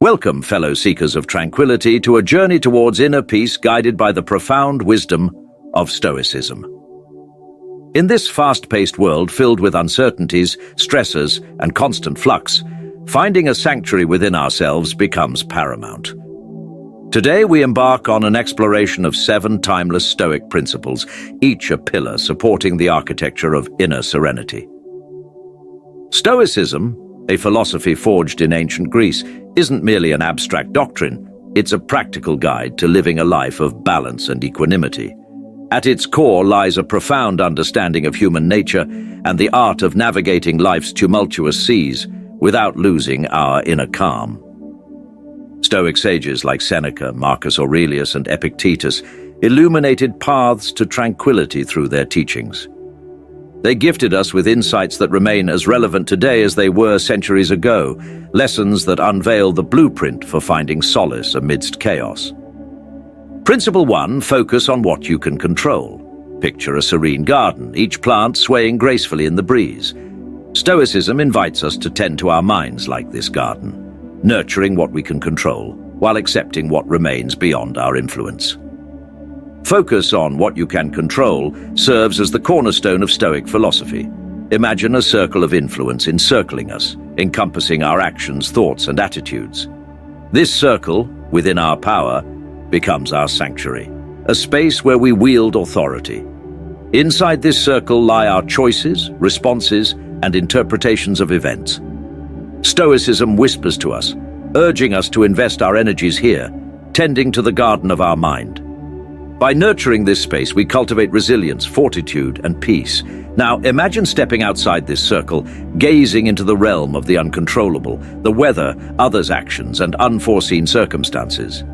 Welcome, fellow seekers of tranquility, to a journey towards inner peace guided by the profound wisdom of Stoicism. In this fast-paced world filled with uncertainties, stresses, and constant flux, finding a sanctuary within ourselves becomes paramount. Today we embark on an exploration of 7 timeless Stoic principles, each a pillar supporting the architecture of inner serenity. Stoicism, a philosophy forged in ancient Greece, isn't merely an abstract doctrine, it's a practical guide to living a life of balance and equanimity. At its core lies a profound understanding of human nature and the art of navigating life's tumultuous seas without losing our inner calm. Stoic sages like Seneca, Marcus Aurelius, and Epictetus illuminated paths to tranquility through their teachings. They gifted us with insights that remain as relevant today as they were centuries ago, lessons that unveil the blueprint for finding solace amidst chaos. Principle 1, focus on what you can control. Picture a serene garden, each plant swaying gracefully in the breeze. Stoicism invites us to tend to our minds like this garden, nurturing what we can control while accepting what remains beyond our influence. Focus on what you can control serves as the cornerstone of Stoic philosophy. Imagine a circle of influence encircling us, encompassing our actions, thoughts, and attitudes. This circle, within our power, becomes our sanctuary, a space where we wield authority. Inside this circle lie our choices, responses, and interpretations of events. Stoicism whispers to us, urging us to invest our energies here, tending to the garden of our mind. By nurturing this space, we cultivate resilience, fortitude, and peace. Now, imagine stepping outside this circle, gazing into the realm of the uncontrollable, the weather, others' actions, and unforeseen circumstances.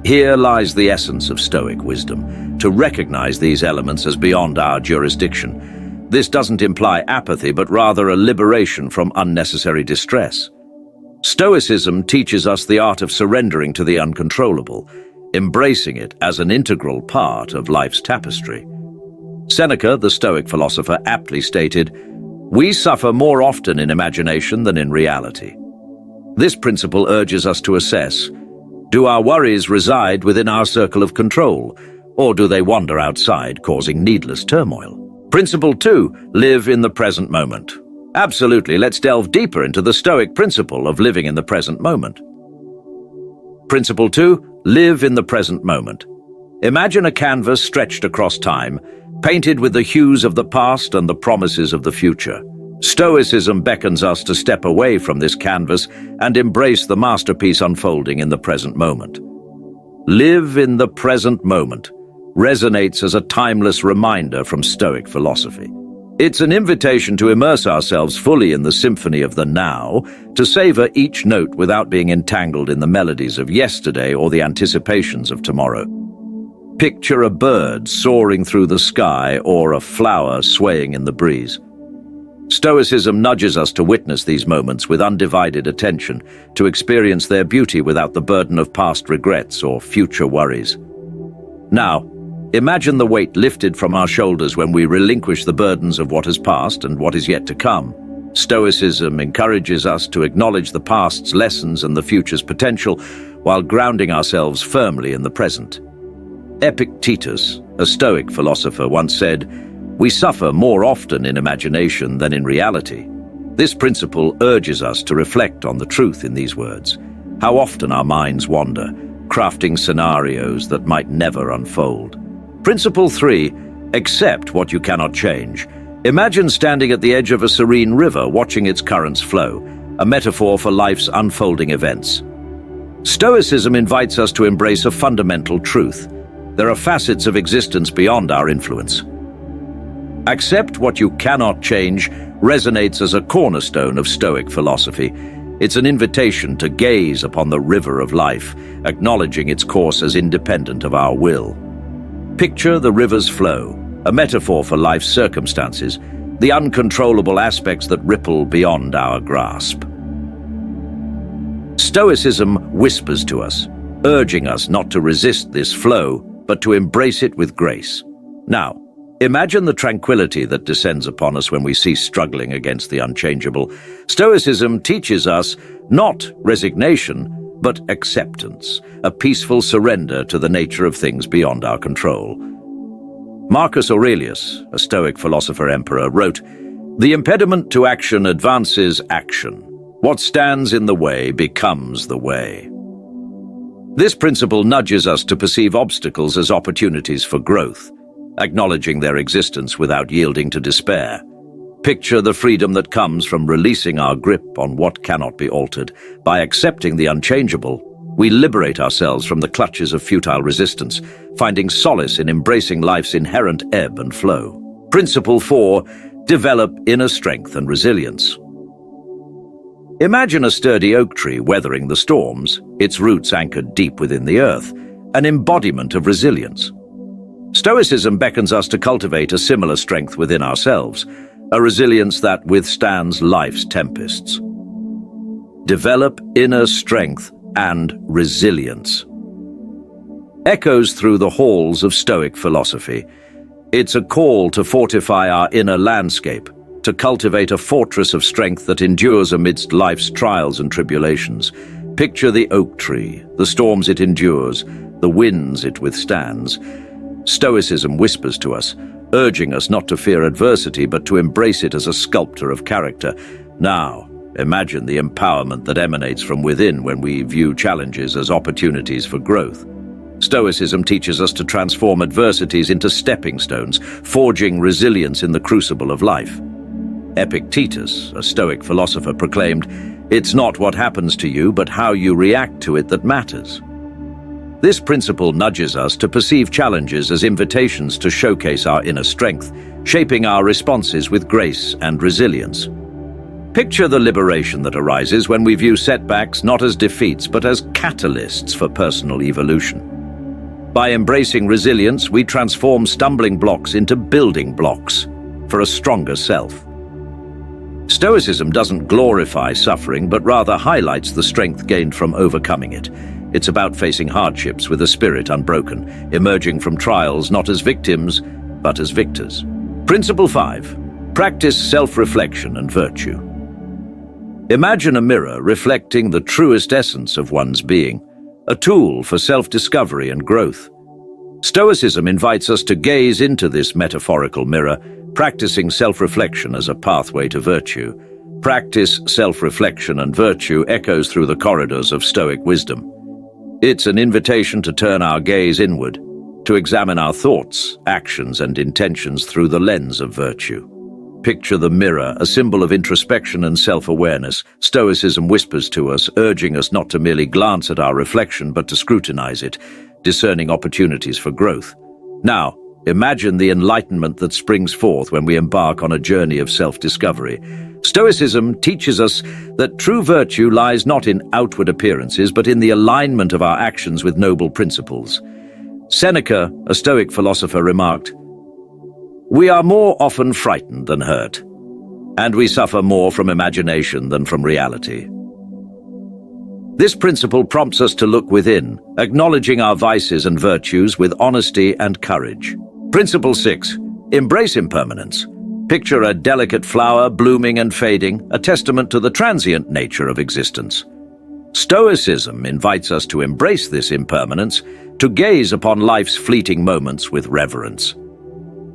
Here lies the essence of Stoic wisdom, to recognize these elements as beyond our jurisdiction. This doesn't imply apathy, but rather a liberation from unnecessary distress. Stoicism teaches us the art of surrendering to the uncontrollable, embracing it as an integral part of life's tapestry. Seneca, the Stoic philosopher, aptly stated, "We suffer more often in imagination than in reality." This principle urges us to assess, do our worries reside within our circle of control, or do they wander outside, causing needless turmoil? Principle 2, live in the present moment. Absolutely, let's delve deeper into the Stoic principle of living in the present moment. Principle 2, live in the present moment. Imagine a canvas stretched across time, painted with the hues of the past and the promises of the future. Stoicism beckons us to step away from this canvas and embrace the masterpiece unfolding in the present moment. Live in the present moment resonates as a timeless reminder from Stoic philosophy. It's an invitation to immerse ourselves fully in the symphony of the now, to savor each note without being entangled in the melodies of yesterday or the anticipations of tomorrow. Picture a bird soaring through the sky or a flower swaying in the breeze. Stoicism nudges us to witness these moments with undivided attention, to experience their beauty without the burden of past regrets or future worries. Now, imagine the weight lifted from our shoulders when we relinquish the burdens of what has passed and what is yet to come. Stoicism encourages us to acknowledge the past's lessons and the future's potential while grounding ourselves firmly in the present. Epictetus, a Stoic philosopher, once said, "We suffer more often in imagination than in reality." This principle urges us to reflect on the truth in these words. How often our minds wander, crafting scenarios that might never unfold. Principle 3, accept what you cannot change. Imagine standing at the edge of a serene river, watching its currents flow, a metaphor for life's unfolding events. Stoicism invites us to embrace a fundamental truth. There are facets of existence beyond our influence. Accept what you cannot change resonates as a cornerstone of Stoic philosophy. It's an invitation to gaze upon the river of life, acknowledging its course as independent of our will. Picture the river's flow, a metaphor for life's circumstances, the uncontrollable aspects that ripple beyond our grasp. Stoicism whispers to us, urging us not to resist this flow, but to embrace it with grace. Now, imagine the tranquility that descends upon us when we cease struggling against the unchangeable. Stoicism teaches us not resignation, but acceptance, a peaceful surrender to the nature of things beyond our control. Marcus Aurelius, a Stoic philosopher-emperor, wrote, "The impediment to action advances action. What stands in the way becomes the way." This principle nudges us to perceive obstacles as opportunities for growth, acknowledging their existence without yielding to despair. Picture the freedom that comes from releasing our grip on what cannot be altered. By accepting the unchangeable, we liberate ourselves from the clutches of futile resistance, finding solace in embracing life's inherent ebb and flow. Principle 4. Develop inner strength and resilience. Imagine a sturdy oak tree weathering the storms, its roots anchored deep within the earth, an embodiment of resilience. Stoicism beckons us to cultivate a similar strength within ourselves, a resilience that withstands life's tempests. Develop inner strength and resilience. Echoes through the halls of Stoic philosophy. It's a call to fortify our inner landscape, to cultivate a fortress of strength that endures amidst life's trials and tribulations. Picture the oak tree, the storms it endures, the winds it withstands. Stoicism whispers to us, urging us not to fear adversity but to embrace it as a sculptor of character. Now, imagine the empowerment that emanates from within when we view challenges as opportunities for growth. Stoicism teaches us to transform adversities into stepping stones, forging resilience in the crucible of life. Epictetus, a Stoic philosopher, proclaimed, "It's not what happens to you, but how you react to it that matters." This principle nudges us to perceive challenges as invitations to showcase our inner strength, shaping our responses with grace and resilience. Picture the liberation that arises when we view setbacks not as defeats but as catalysts for personal evolution. By embracing resilience, we transform stumbling blocks into building blocks for a stronger self. Stoicism doesn't glorify suffering, but rather highlights the strength gained from overcoming it. It's about facing hardships with a spirit unbroken, emerging from trials not as victims, but as victors. Principle 5. Practice self-reflection and virtue. Imagine a mirror reflecting the truest essence of one's being, a tool for self-discovery and growth. Stoicism invites us to gaze into this metaphorical mirror, practicing self-reflection as a pathway to virtue. Practice self-reflection and virtue echoes through the corridors of Stoic wisdom. It's an invitation to turn our gaze inward, to examine our thoughts, actions, and intentions through the lens of virtue. Picture the mirror, a symbol of introspection and self-awareness. Stoicism whispers to us, urging us not to merely glance at our reflection, but to scrutinize it, discerning opportunities for growth. Now, imagine the enlightenment that springs forth when we embark on a journey of self-discovery. Stoicism teaches us that true virtue lies not in outward appearances, but in the alignment of our actions with noble principles. Seneca, a Stoic philosopher, remarked, "We are more often frightened than hurt, and we suffer more from imagination than from reality." This principle prompts us to look within, acknowledging our vices and virtues with honesty and courage. Principle 6. Embrace impermanence. Picture a delicate flower blooming and fading, a testament to the transient nature of existence. Stoicism invites us to embrace this impermanence, to gaze upon life's fleeting moments with reverence.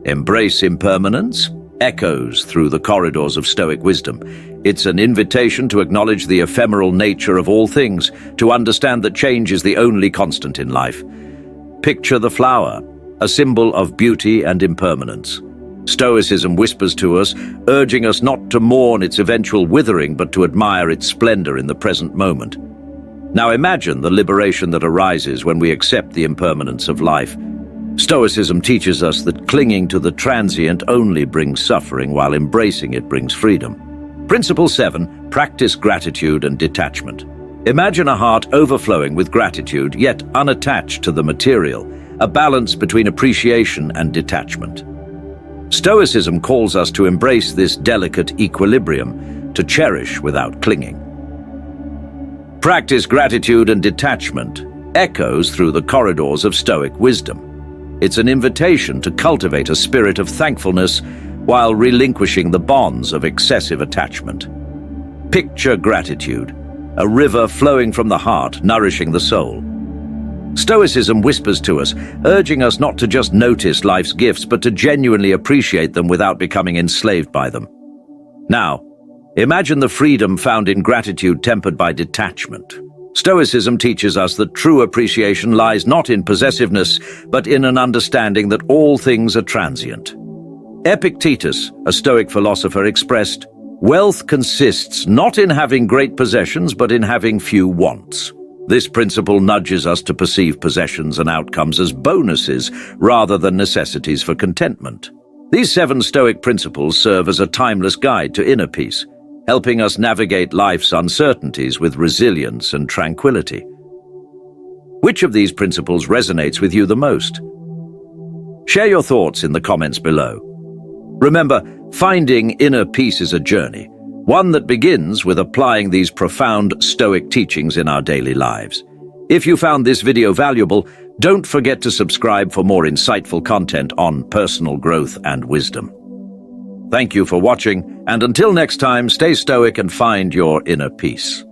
Embrace impermanence echoes through the corridors of Stoic wisdom. It's an invitation to acknowledge the ephemeral nature of all things, to understand that change is the only constant in life. Picture the flower, a symbol of beauty and impermanence. Stoicism whispers to us, urging us not to mourn its eventual withering, but to admire its splendor in the present moment. Now imagine the liberation that arises when we accept the impermanence of life. Stoicism teaches us that clinging to the transient only brings suffering, while embracing it brings freedom. Principle 7. Practice gratitude and detachment. Imagine a heart overflowing with gratitude, yet unattached to the material, a balance between appreciation and detachment. Stoicism calls us to embrace this delicate equilibrium, to cherish without clinging. Practice gratitude and detachment echoes through the corridors of Stoic wisdom. It's an invitation to cultivate a spirit of thankfulness while relinquishing the bonds of excessive attachment. Picture gratitude, a river flowing from the heart, nourishing the soul. Stoicism whispers to us, urging us not to just notice life's gifts, but to genuinely appreciate them without becoming enslaved by them. Now, imagine the freedom found in gratitude tempered by detachment. Stoicism teaches us that true appreciation lies not in possessiveness, but in an understanding that all things are transient. Epictetus, a Stoic philosopher, expressed, "Wealth consists not in having great possessions, but in having few wants." This principle nudges us to perceive possessions and outcomes as bonuses rather than necessities for contentment. These 7 Stoic principles serve as a timeless guide to inner peace, helping us navigate life's uncertainties with resilience and tranquility. Which of these principles resonates with you the most? Share your thoughts in the comments below. Remember, finding inner peace is a journey, one that begins with applying these profound Stoic teachings in our daily lives. If you found this video valuable, don't forget to subscribe for more insightful content on personal growth and wisdom. Thank you for watching, and until next time, stay Stoic and find your inner peace.